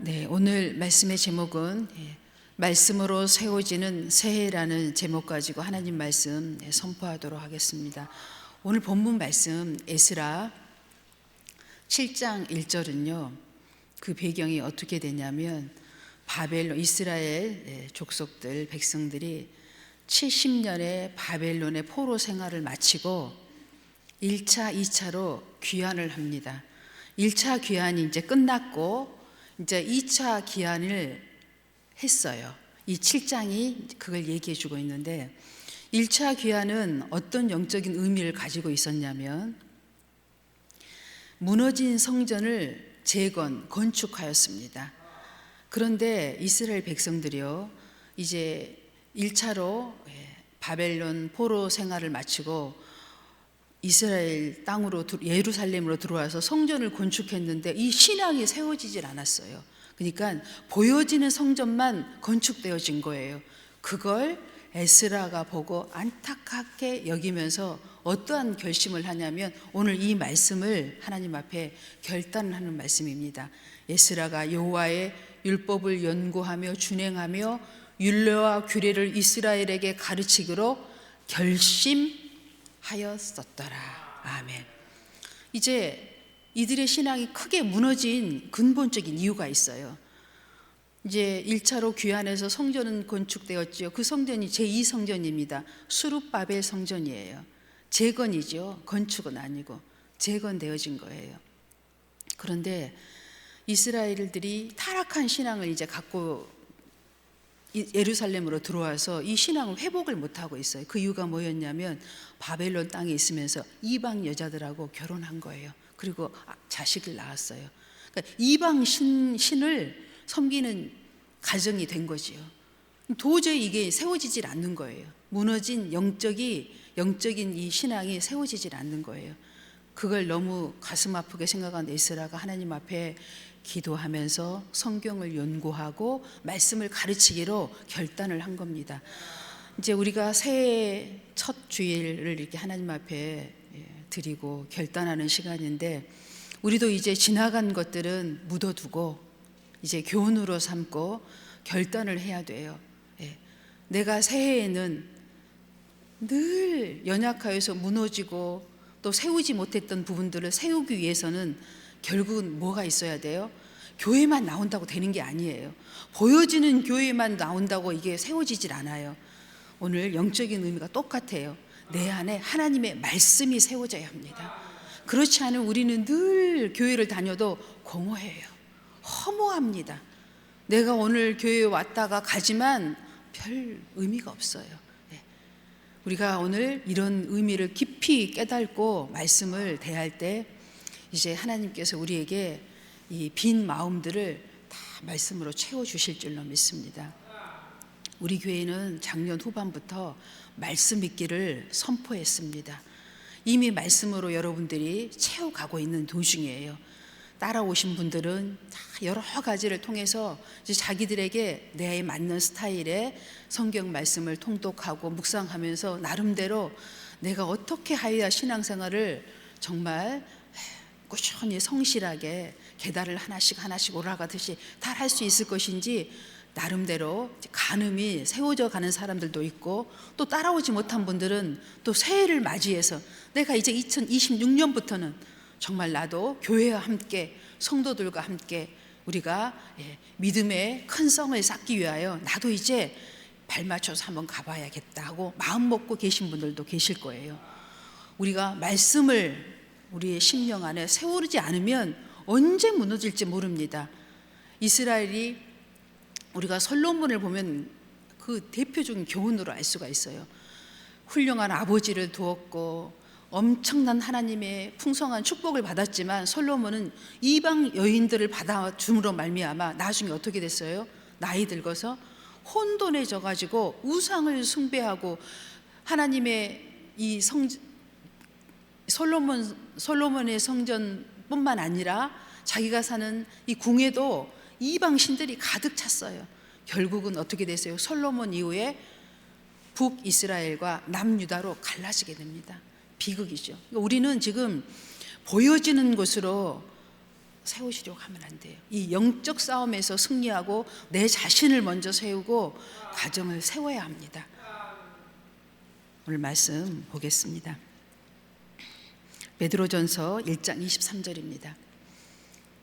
네, 오늘 말씀의 제목은 말씀으로 세워지는 새해라는 제목 가지고 하나님 말씀 선포하도록 하겠습니다. 오늘 본문 말씀 에스라 7장 1절은요. 그 배경이 어떻게 되냐면 바벨론 이스라엘 족속들 백성들이 70년의 바벨론의 포로 생활을 마치고 1차, 2차로 귀환을 합니다. 1차 귀환이 이제 끝났고 이제 2차 귀환을 했어요. 이 7장이 그걸 얘기해 주고 있는데 1차 귀환은 어떤 영적인 의미를 가지고 있었냐면 무너진 성전을 건축하였습니다. 그런데 이스라엘 백성들이요 이제 1차로 바벨론 포로 생활을 마치고 이스라엘 땅으로 예루살렘으로 들어와서 성전을 건축했는데 이 신앙이 세워지질 않았어요. 그러니까 보여지는 성전만 건축되어진 거예요. 그걸 에스라가 보고 안타깝게 여기면서 어떠한 결심을 하냐면 오늘 이 말씀을 하나님 앞에 결단하는 말씀입니다. 에스라가 여호와의 율법을 연구하며 준행하며 율례와 규례를 이스라엘에게 가르치기로 결심하였었더라. 아멘. 이제 이들의 신앙이 크게 무너진 근본적인 이유가 있어요. 이제 1차로 귀환해서 성전은 건축되었지요. 그 성전이 제2성전입니다. 수룹바벨 성전이에요. 재건이죠. 건축은 아니고 재건되어진 거예요. 그런데 이스라엘들이 타락한 신앙을 이제 갖고 예루살렘으로 들어와서 이 신앙을 회복을 못하고 있어요. 그 이유가 뭐였냐면 바벨론 땅에 있으면서 이방 여자들하고 결혼한 거예요. 그리고 자식을 낳았어요. 그러니까 이방 신을 섬기는 가정이 된 거지요. 도저히 이게 세워지질 않는 거예요. 무너진 영적인 이 신앙이 세워지질 않는 거예요. 그걸 너무 가슴 아프게 생각한 에스라가 하나님 앞에 기도하면서 성경을 연구하고 말씀을 가르치기로 결단을 한 겁니다. 이제 우리가 새해 첫 주일을 이렇게 하나님 앞에 드리고 결단하는 시간인데 우리도 이제 지나간 것들은 묻어두고 이제 교훈으로 삼고 결단을 해야 돼요. 내가 새해에는 늘 연약하여서 무너지고 또 세우지 못했던 부분들을 세우기 위해서는 결국은 뭐가 있어야 돼요? 교회만 나온다고 되는 게 아니에요. 보여지는 교회만 나온다고 이게 세워지질 않아요. 오늘 영적인 의미가 똑같아요. 내 안에 하나님의 말씀이 세워져야 합니다. 그렇지 않으면 우리는 늘 교회를 다녀도 공허해요. 허무합니다. 내가 오늘 교회에 왔다가 가지만 별 의미가 없어요. 우리가 오늘 이런 의미를 깊이 깨닫고 말씀을 대할 때 이제 하나님께서 우리에게 이 빈 마음들을 다 말씀으로 채워주실 줄로 믿습니다. 우리 교회는 작년 후반부터 말씀 읽기를 선포했습니다. 이미 말씀으로 여러분들이 채워가고 있는 도중이에요. 따라오신 분들은 여러 가지를 통해서 이제 자기들에게 내 맞는 스타일의 성경 말씀을 통독하고 묵상하면서 나름대로 내가 어떻게 하여야 신앙생활을 정말 꾸준히 성실하게 계단을 하나씩 올라가듯이 다 할 수 있을 것인지 나름대로 간음이 세워져 가는 사람들도 있고 또 따라오지 못한 분들은 또 새해를 맞이해서 내가 이제 2026년부터는 정말 나도 교회와 함께 성도들과 함께 우리가 믿음의 큰 성을 쌓기 위하여 나도 이제 발맞춰서 한번 가봐야겠다 하고 마음 먹고 계신 분들도 계실 거예요. 우리가 말씀을 우리의 심령 안에 세우지 않으면 언제 무너질지 모릅니다. 이스라엘이 우리가 솔로몬을 보면 그 대표적인 교훈으로 알 수가 있어요. 훌륭한 아버지를 두었고 엄청난 하나님의 풍성한 축복을 받았지만 솔로몬은 이방 여인들을 받아줌으로 말미암아 나중에 어떻게 됐어요? 나이 들어서 혼돈해져 가지고 우상을 숭배하고 하나님의 이 솔로몬의 성전뿐만 아니라 자기가 사는 이 궁에도 이방 신들이 가득 찼어요. 결국은 어떻게 됐어요? 솔로몬 이후에 북이스라엘과 남유다로 갈라지게 됩니다. 비극이죠. 우리는 지금 보여지는 것으로 세우시려고 하면 안 돼요. 이 영적 싸움에서 승리하고 내 자신을 먼저 세우고 가정을 세워야 합니다. 오늘 말씀 보겠습니다. 베드로전서 1장 23절입니다.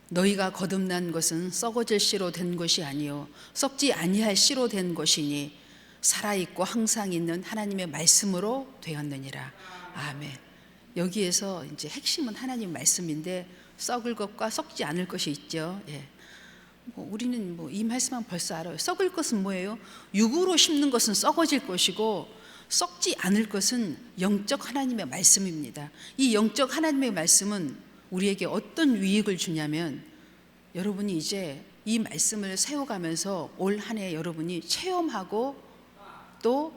너희가 거듭난 것은 썩어질 씨로 된 것이 아니요 썩지 아니할 씨로 된 것이니 살아있고 항상 있는 하나님의 말씀으로 되었느니라. 아멘. 여기에서 이제 핵심은 하나님 말씀인데 썩을 것과 썩지 않을 것이 있죠. 예. 우리는 이 말씀만 벌써 알아요. 썩을 것은 뭐예요? 육으로 심는 것은 썩어질 것이고 썩지 않을 것은 영적 하나님의 말씀입니다. 이 영적 하나님의 말씀은 우리에게 어떤 유익을 주냐면 여러분이 이제 이 말씀을 세워가면서 올 한 해 여러분이 체험하고 또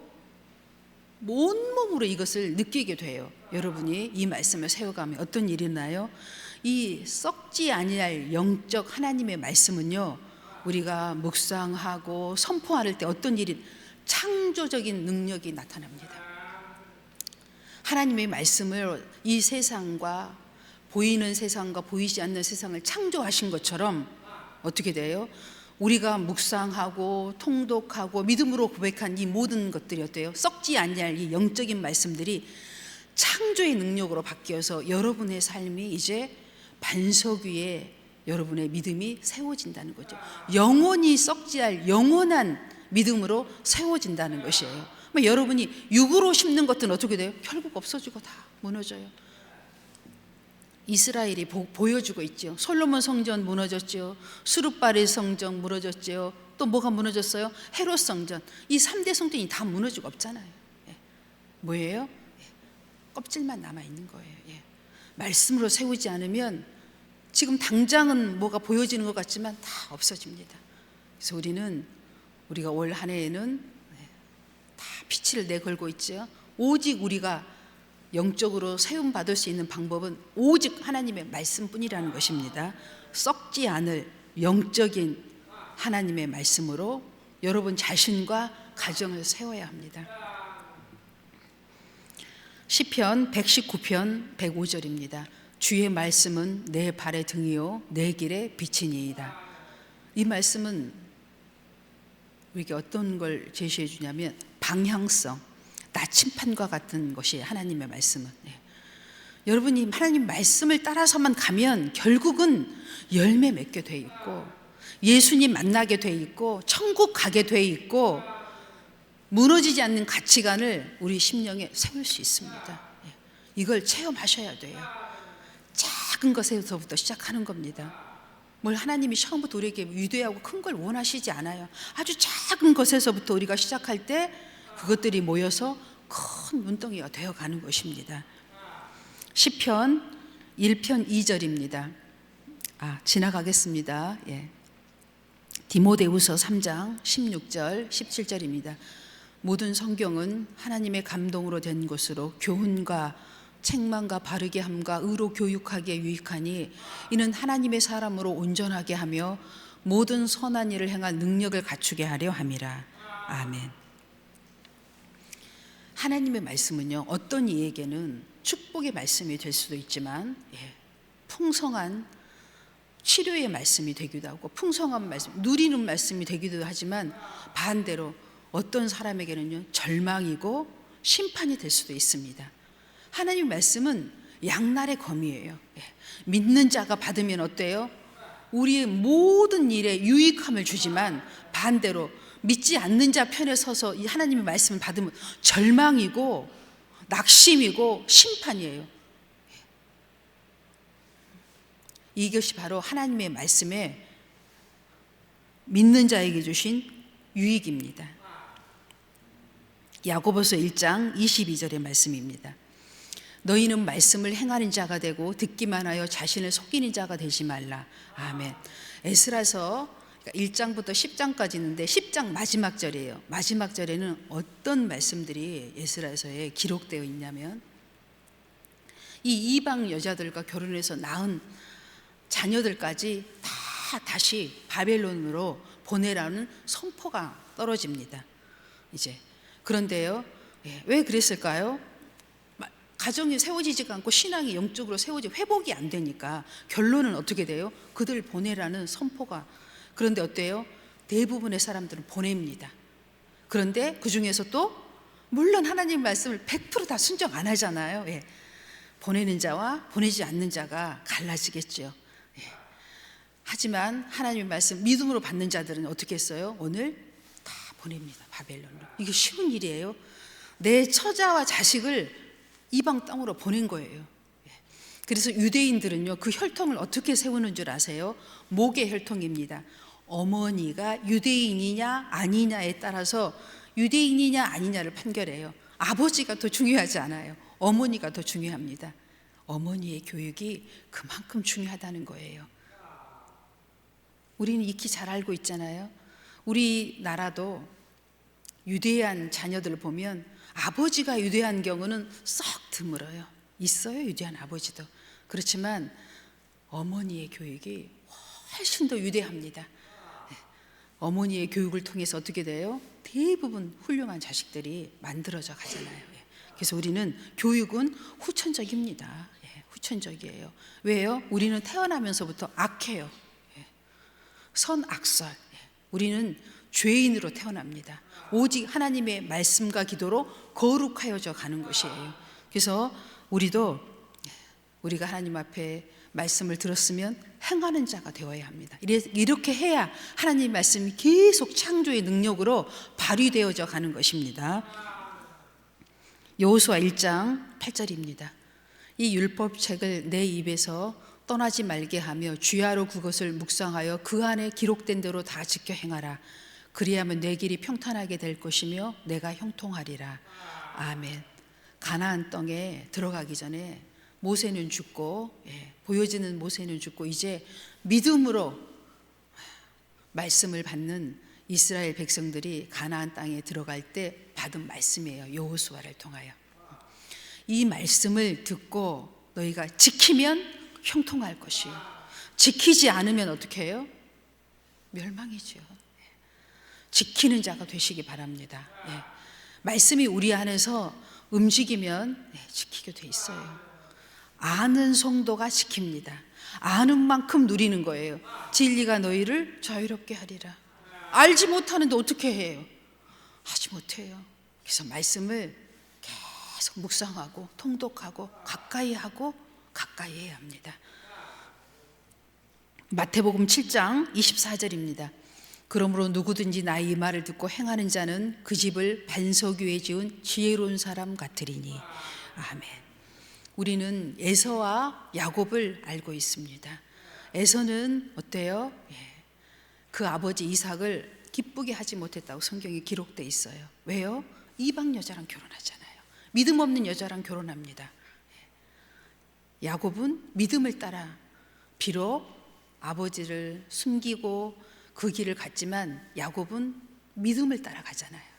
온몸으로 이것을 느끼게 돼요. 여러분이 이 말씀을 세워가면 어떤 일이 나요? 이 썩지 아니할 영적 하나님의 말씀은요, 우리가 묵상하고 선포할 때 어떤 일이 창조적인 능력이 나타납니다. 하나님의 말씀을 이 세상과 보이는 세상과 보이지 않는 세상을 창조하신 것처럼 어떻게 돼요? 우리가 묵상하고 통독하고 믿음으로 고백한 이 모든 것들이 어때요? 썩지 아니할 이 영적인 말씀들이 창조의 능력으로 바뀌어서 여러분의 삶이 이제 반석 위에 여러분의 믿음이 세워진다는 거죠. 영원히 썩지 않을 영원한 믿음으로 세워진다는 것이에요. 여러분이 육으로 심는 것들은 어떻게 돼요? 결국 없어지고 다 무너져요. 이스라엘이 보여주고 있죠. 솔로몬 성전 무너졌죠. 수르바벨 성전 무너졌죠. 또 뭐가 무너졌어요? 헤롯 성전. 이 3대 성전이 다 무너지고 없잖아요. 예. 뭐예요? 예. 껍질만 남아있는 거예요. 예. 말씀으로 세우지 않으면 지금 당장은 뭐가 보여지는 것 같지만 다 없어집니다. 그래서 우리가 올 한 해에는 다 빛을 내걸고 있죠. 오직 우리가 영적으로 세움 받을 수 있는 방법은 오직 하나님의 말씀뿐이라는 것입니다. 썩지 않을 영적인 하나님의 말씀으로 여러분 자신과 가정을 세워야 합니다. 시편 119편 105절입니다. 주의 말씀은 내 발의 등이요 내 길의 빛이니이다. 이 말씀은 우리에게 어떤 걸 제시해 주냐면 방향성, 나침판과 같은 것이 하나님의 말씀은. 여러분이 하나님 말씀을 따라서만 가면 결국은 열매 맺게 돼 있고 예수님 만나게 돼 있고 천국 가게 돼 있고 무너지지 않는 가치관을 우리 심령에 세울 수 있습니다. 이걸 체험하셔야 돼요. 작은 것에서부터 시작하는 겁니다. 뭘 하나님이 처음부터 우리에게 위대하고 큰 걸 원하시지 않아요. 아주 작은 것에서부터 우리가 시작할 때 그것들이 모여서 큰 눈덩이가 되어가는 것입니다. 시편 1편 2절입니다. 지나가겠습니다. 예. 디모데후서 3장 16절 17절입니다. 모든 성경은 하나님의 감동으로 된 것으로 교훈과 책망과 바르게 함과 의로 교육하기에 유익하니 이는 하나님의 사람으로 온전하게 하며 모든 선한 일을 행할 능력을 갖추게 하려 함이라. 아멘. 하나님의 말씀은요, 어떤 이에게는 축복의 말씀이 될 수도 있지만 풍성한 치료의 말씀이 되기도 하고 풍성한 말씀, 누리는 말씀이 되기도 하지만 반대로 어떤 사람에게는요 절망이고 심판이 될 수도 있습니다. 하나님의 말씀은 양날의 검이에요. 믿는 자가 받으면 어때요? 우리의 모든 일에 유익함을 주지만 반대로 믿지 않는 자 편에 서서 이 하나님의 말씀을 받으면 절망이고 낙심이고 심판이에요. 이것이 바로 하나님의 말씀에 믿는 자에게 주신 유익입니다. 야고보서 1장 22절의 말씀입니다. 너희는 말씀을 행하는 자가 되고 듣기만 하여 자신을 속이는 자가 되지 말라. 아멘. 에스라서 1장부터 10장까지 있는데 10장 마지막 절이에요. 마지막 절에는 어떤 말씀들이 에스라서에 기록되어 있냐면 이 이방 여자들과 결혼해서 낳은 자녀들까지 다시 바벨론으로 보내라는 선포가 떨어집니다. 이제 그런데요, 왜 그랬을까요? 가정이 세워지지가 않고 신앙이 영적으로 회복이 안 되니까 결론은 어떻게 돼요? 그들 보내라는 선포가. 그런데 어때요? 대부분의 사람들은 보냅니다. 그런데 그 중에서 또 물론 하나님 말씀을 100% 다 순종 안 하잖아요. 예. 보내는 자와 보내지 않는 자가 갈라지겠죠. 예. 하지만 하나님의 말씀 믿음으로 받는 자들은 어떻게 했어요? 오늘 다 보냅니다. 바벨론으로. 이게 쉬운 일이에요. 내 처자와 자식을 이방 땅으로 보낸 거예요. 예. 그래서 유대인들은요, 그 혈통을 어떻게 세우는 줄 아세요? 목의 혈통입니다. 어머니가 유대인이냐 아니냐에 따라서 유대인이냐 아니냐를 판결해요. 아버지가 더 중요하지 않아요. 어머니가 더 중요합니다. 어머니의 교육이 그만큼 중요하다는 거예요. 우리는 익히 잘 알고 있잖아요. 우리나라도 유대한 자녀들을 보면 아버지가 유대한 경우는 썩 드물어요. 있어요, 유대한 아버지도. 그렇지만 어머니의 교육이 훨씬 더 유대합니다. 어머니의 교육을 통해서 어떻게 돼요? 대부분 훌륭한 자식들이 만들어져 가잖아요. 그래서 우리는 교육은 후천적입니다. 후천적이에요. 왜요? 우리는 태어나면서부터 악해요. 선악설. 우리는 죄인으로 태어납니다. 오직 하나님의 말씀과 기도로 거룩하여져 가는 것이에요. 그래서 우리가 하나님 앞에 말씀을 들었으면 행하는 자가 되어야 합니다. 이렇게 해야 하나님 말씀이 계속 창조의 능력으로 발휘되어져 가는 것입니다. 여호수아 1장 8절입니다. 이 율법책을 내 입에서 떠나지 말게 하며 주야로 그것을 묵상하여 그 안에 기록된 대로 다 지켜 행하라. 그리하면 내 길이 평탄하게 될 것이며 내가 형통하리라. 아멘. 가나안 땅에 들어가기 전에 모세는 죽고, 보여지는 모세는 죽고, 이제 믿음으로 말씀을 받는 이스라엘 백성들이 가나안 땅에 들어갈 때 받은 말씀이에요. 여호수아를 통하여. 이 말씀을 듣고 너희가 지키면 형통할 것이요, 지키지 않으면 어떻게 해요? 멸망이죠. 지키는 자가 되시기 바랍니다. 말씀이 우리 안에서 움직이면 지키게 돼 있어요. 아는 성도가 지킵니다. 아는 만큼 누리는 거예요. 진리가 너희를 자유롭게 하리라. 알지 못하는데 어떻게 해요? 하지 못해요. 그래서 말씀을 계속 묵상하고 통독하고 가까이 하고 가까이 해야 합니다. 마태복음 7장 24절입니다. 그러므로 누구든지 나의 이 말을 듣고 행하는 자는 그 집을 반석 위에 지은 지혜로운 사람 같으리니. 아멘. 우리는 에서와 야곱을 알고 있습니다. 에서는 어때요? 그 아버지 이삭을 기쁘게 하지 못했다고 성경에 기록되어 있어요. 왜요? 이방 여자랑 결혼하잖아요. 믿음 없는 여자랑 결혼합니다. 야곱은 믿음을 따라 비록 아버지를 숨기고 그 길을 갔지만 야곱은 믿음을 따라가잖아요.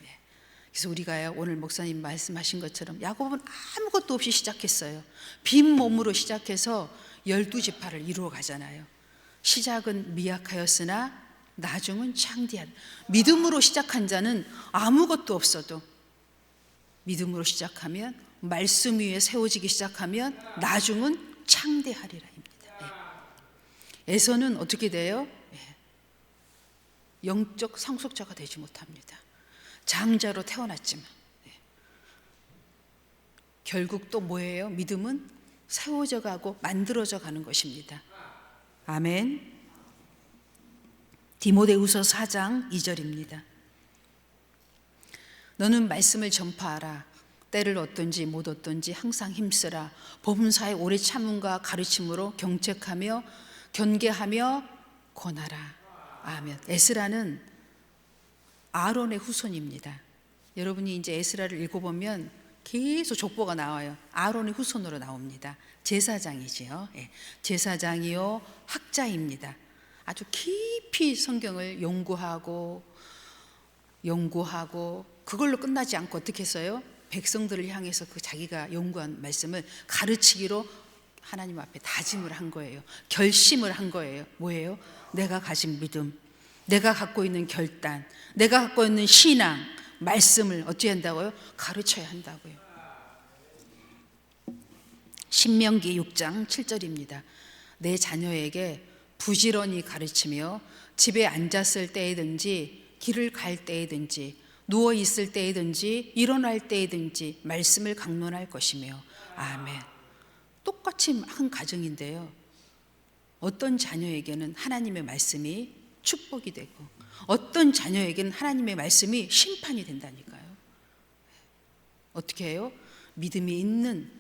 그래서 우리가 오늘 목사님 말씀하신 것처럼 야곱은 아무것도 없이 시작했어요. 빈 몸으로 시작해서 12지파를 이루어 가잖아요. 시작은 미약하였으나 나중은 창대한. 믿음으로 시작한 자는 아무것도 없어도 믿음으로 시작하면, 말씀 위에 세워지기 시작하면 나중은 창대하리라입니다. 에서는 어떻게 돼요? 영적 상속자가 되지 못합니다. 장자로 태어났지만 결국 또 뭐예요? 믿음은 세워져 가고 만들어져 가는 것입니다. 아멘. 디모데후서 4장 2절입니다. 너는 말씀을 전파하라. 때를 얻든지 못 얻든지 항상 힘쓰라. 복음사의 오래 참음과 가르침으로 경책하며 견계하며 권하라. 아멘. 에스라는 아론의 후손입니다. 여러분이 이제 에스라를 읽어보면 계속 족보가 나와요. 아론의 후손으로 나옵니다. 제사장이지요. 제사장이요 학자입니다. 아주 깊이 성경을 연구하고 그걸로 끝나지 않고 어떻게 했어요? 백성들을 향해서 그 자기가 연구한 말씀을 가르치기로 하나님 앞에 다짐을 한 거예요. 결심을 한 거예요. 뭐예요? 내가 가진 믿음, 내가 갖고 있는 결단, 내가 갖고 있는 신앙, 말씀을 어찌 한다고요? 가르쳐야 한다고요. 신명기 6장 7절입니다. 내 자녀에게 부지런히 가르치며 집에 앉았을 때이든지 길을 갈 때이든지 누워 있을 때이든지 일어날 때이든지 말씀을 강론할 것이며. 아멘. 똑같이 한 가정인데요, 어떤 자녀에게는 하나님의 말씀이 축복이 되고 어떤 자녀에게는 하나님의 말씀이 심판이 된다니까요. 어떻게 해요? 믿음이 있는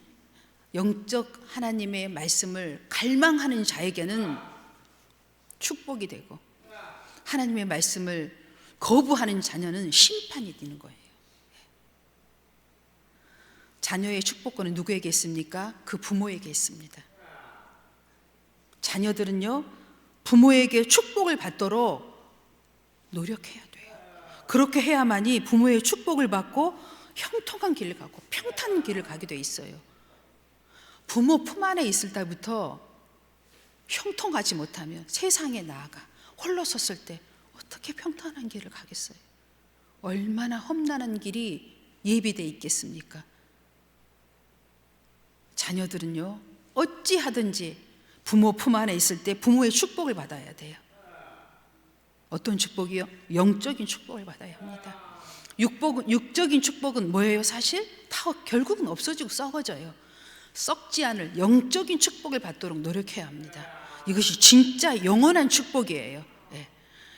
영적 하나님의 말씀을 갈망하는 자에게는 축복이 되고, 하나님의 말씀을 거부하는 자녀는 심판이 되는 거예요. 자녀의 축복권은 누구에게 있습니까? 그 부모에게 있습니다. 자녀들은요, 부모에게 축복을 받도록 노력해야 돼요. 그렇게 해야만이 부모의 축복을 받고 형통한 길을 가고 평탄한 길을 가게 돼 있어요. 부모 품 안에 있을 때부터 형통하지 못하면 세상에 나아가 홀로 섰을 때 어떻게 평탄한 길을 가겠어요? 얼마나 험난한 길이 예비되어 있겠습니까? 자녀들은요, 어찌하든지 부모 품 안에 있을 때 부모의 축복을 받아야 돼요. 어떤 축복이요? 영적인 축복을 받아야 합니다. 육적인 축복은 뭐예요? 사실 다 결국은 없어지고 썩어져요. 썩지 않을 영적인 축복을 받도록 노력해야 합니다. 이것이 진짜 영원한 축복이에요.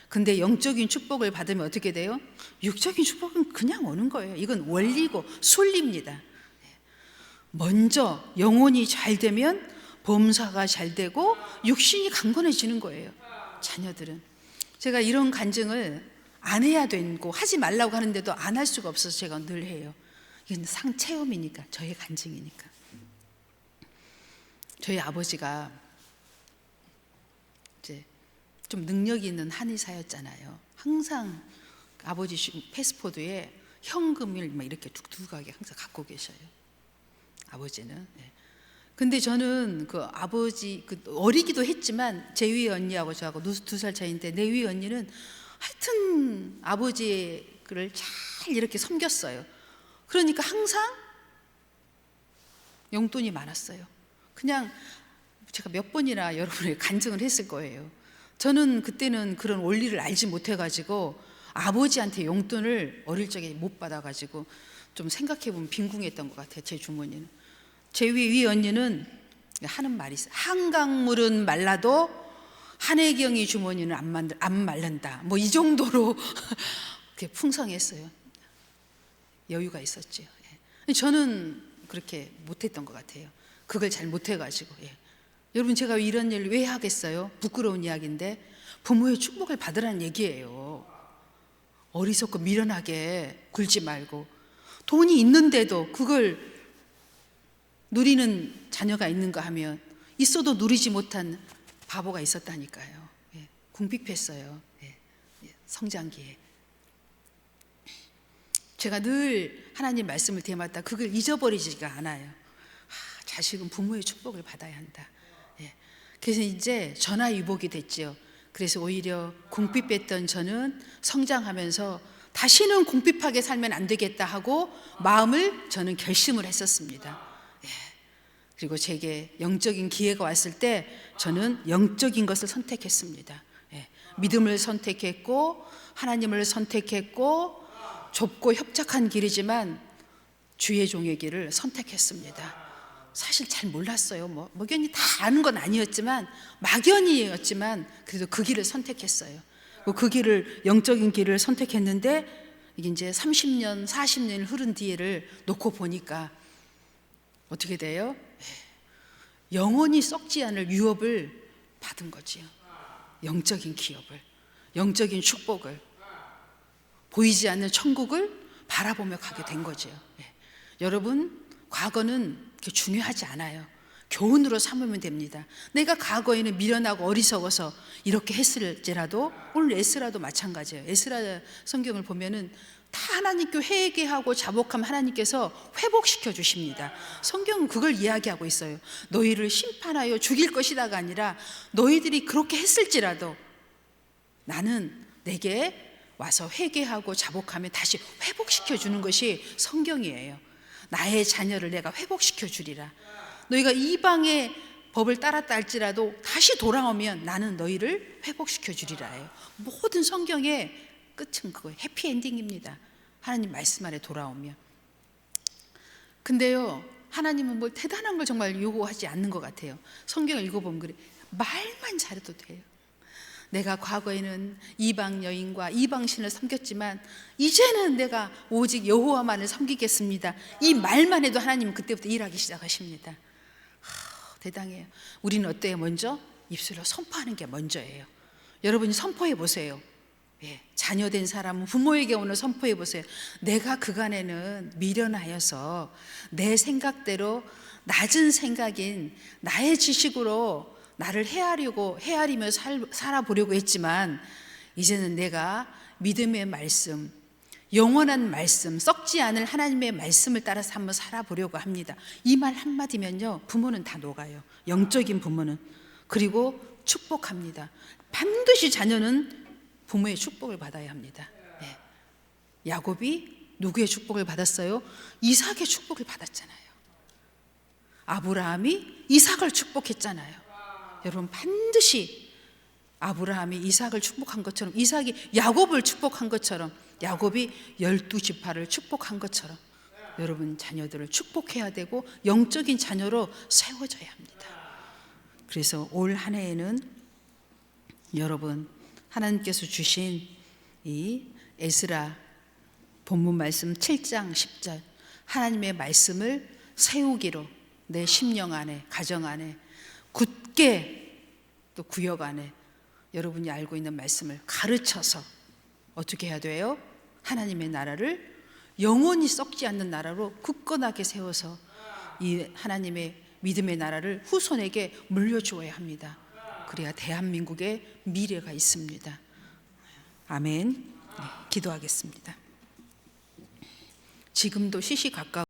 근데 영적인 축복을 받으면 어떻게 돼요? 육적인 축복은 그냥 오는 거예요. 이건 원리고 순리입니다. 먼저 영혼이 잘 되면 범사가 잘 되고 육신이 강건해지는 거예요. 자녀들은. 제가 이런 간증을 안 해야 되고 하지 말라고 하는데도 안 할 수가 없어서 제가 늘 해요. 이건 상체험이니까, 저의 간증이니까. 저희 아버지가 이제 좀 능력이 있는 한의사였잖아요. 항상 아버지 패스포드에 현금을 막 이렇게 두둑하게 항상 갖고 계셔요, 아버지는. 근데 저는 그 아버지, 어리기도 했지만 제 위에 언니하고 저하고 2살 차이인데, 내 위에 언니는 하여튼 아버지를 잘 이렇게 섬겼어요. 그러니까 항상 용돈이 많았어요. 그냥 제가 몇 번이나 여러분에게 간증을 했을 거예요. 저는 그때는 그런 원리를 알지 못해가지고 아버지한테 용돈을 어릴 적에 못 받아가지고 좀 생각해보면 빈궁했던 것 같아요, 제 주머니는. 제 위 언니는 하는 말이 있어요. 한강물은 말라도 한혜경이 주머니는 안 마른다. 뭐 이 정도로 풍성했어요. 여유가 있었죠. 저는 그렇게 못했던 것 같아요. 그걸 잘 못해가지고. 여러분, 제가 이런 일을 왜 하겠어요? 부끄러운 이야기인데 부모의 축복을 받으라는 얘기예요. 어리석고 미련하게 굴지 말고, 돈이 있는데도 그걸 누리는 자녀가 있는가 하면 있어도 누리지 못한 바보가 있었다니까요. 궁핍했어요. 성장기에. 제가 늘 하나님 말씀을 대마다 그걸 잊어버리지가 않아요. 자식은 부모의 축복을 받아야 한다. 그래서 이제 전화위복이 됐죠. 그래서 오히려 궁핍했던 저는 성장하면서 다시는 궁핍하게 살면 안 되겠다 하고 마음을 저는 결심을 했었습니다. 그리고 제게 영적인 기회가 왔을 때 저는 영적인 것을 선택했습니다. 믿음을 선택했고 하나님을 선택했고 좁고 협착한 길이지만 주의 종의 길을 선택했습니다. 사실 잘 몰랐어요. 막연히 다 아는 건 아니었지만, 막연히였지만 그래도 그 길을 선택했어요. 그 길을, 영적인 길을 선택했는데 이게 이제 30년, 40년이 흐른 뒤를 놓고 보니까 어떻게 돼요? 영원히 썩지 않을 유업을 받은 거지요. 영적인 기업을, 영적인 축복을, 보이지 않는 천국을 바라보며 가게 된 거죠. 여러분, 과거는 그렇게 중요하지 않아요. 교훈으로 삼으면 됩니다. 내가 과거에는 미련하고 어리석어서 이렇게 했을지라도, 오늘 에스라도 마찬가지예요. 에스라 성경을 보면은 다 하나님께 회개하고 자복하면 하나님께서 회복시켜 주십니다. 성경은 그걸 이야기하고 있어요. 너희를 심판하여 죽일 것이다가 아니라 너희들이 그렇게 했을지라도 나는 내게 와서 회개하고 자복하면 다시 회복시켜 주는 것이 성경이에요. 나의 자녀를 내가 회복시켜 주리라. 너희가 이방의 법을 따랐다 할지라도 다시 돌아오면 나는 너희를 회복시켜 주리라 해요. 모든 성경의 끝은 그거예요. 해피엔딩입니다. 하나님 말씀 안에 돌아오면. 근데요, 하나님은 뭐 대단한 걸 정말 요구하지 않는 것 같아요. 성경을 읽어보면 그래. 말만 잘해도 돼요. 내가 과거에는 이방 여인과 이방 신을 섬겼지만 이제는 내가 오직 여호와만을 섬기겠습니다. 이 말만 해도 하나님은 그때부터 일하기 시작하십니다. 대단해요. 우리는 어때요? 먼저 입술로 선포하는 게 먼저예요. 여러분이 선포해 보세요. 예, 자녀된 사람은 부모에게 오늘 선포해 보세요. 내가 그간에는 미련하여서 내 생각대로 낮은 생각인 나의 지식으로 나를 헤아리며 살아보려고 했지만 이제는 내가 믿음의 말씀, 영원한 말씀, 썩지 않을 하나님의 말씀을 따라서 한번 살아보려고 합니다. 이 말 한마디면요, 부모는 다 녹아요. 영적인 부모는. 그리고 축복합니다. 반드시 자녀는 부모의 축복을 받아야 합니다. 네. 야곱이 누구의 축복을 받았어요? 이삭의 축복을 받았잖아요. 아브라함이 이삭을 축복했잖아요. 여러분, 반드시 아브라함이 이삭을 축복한 것처럼, 이삭이 야곱을 축복한 것처럼, 야곱이 12지파를 축복한 것처럼 여러분 자녀들을 축복해야 되고 영적인 자녀로 세워져야 합니다. 그래서 올 한 해에는 여러분 하나님께서 주신 이 에스라 본문 말씀 7장 10절 하나님의 말씀을 세우기로 내 심령 안에, 가정 안에, 굳게 또 구역 안에 여러분이 알고 있는 말씀을 가르쳐서 어떻게 해야 돼요? 하나님의 나라를 영원히 썩지 않는 나라로 굳건하게 세워서 이 하나님의 믿음의 나라를 후손에게 물려주어야 합니다. 그래야 대한민국의 미래가 있습니다. 아멘. 네, 기도하겠습니다. 지금도 시시각각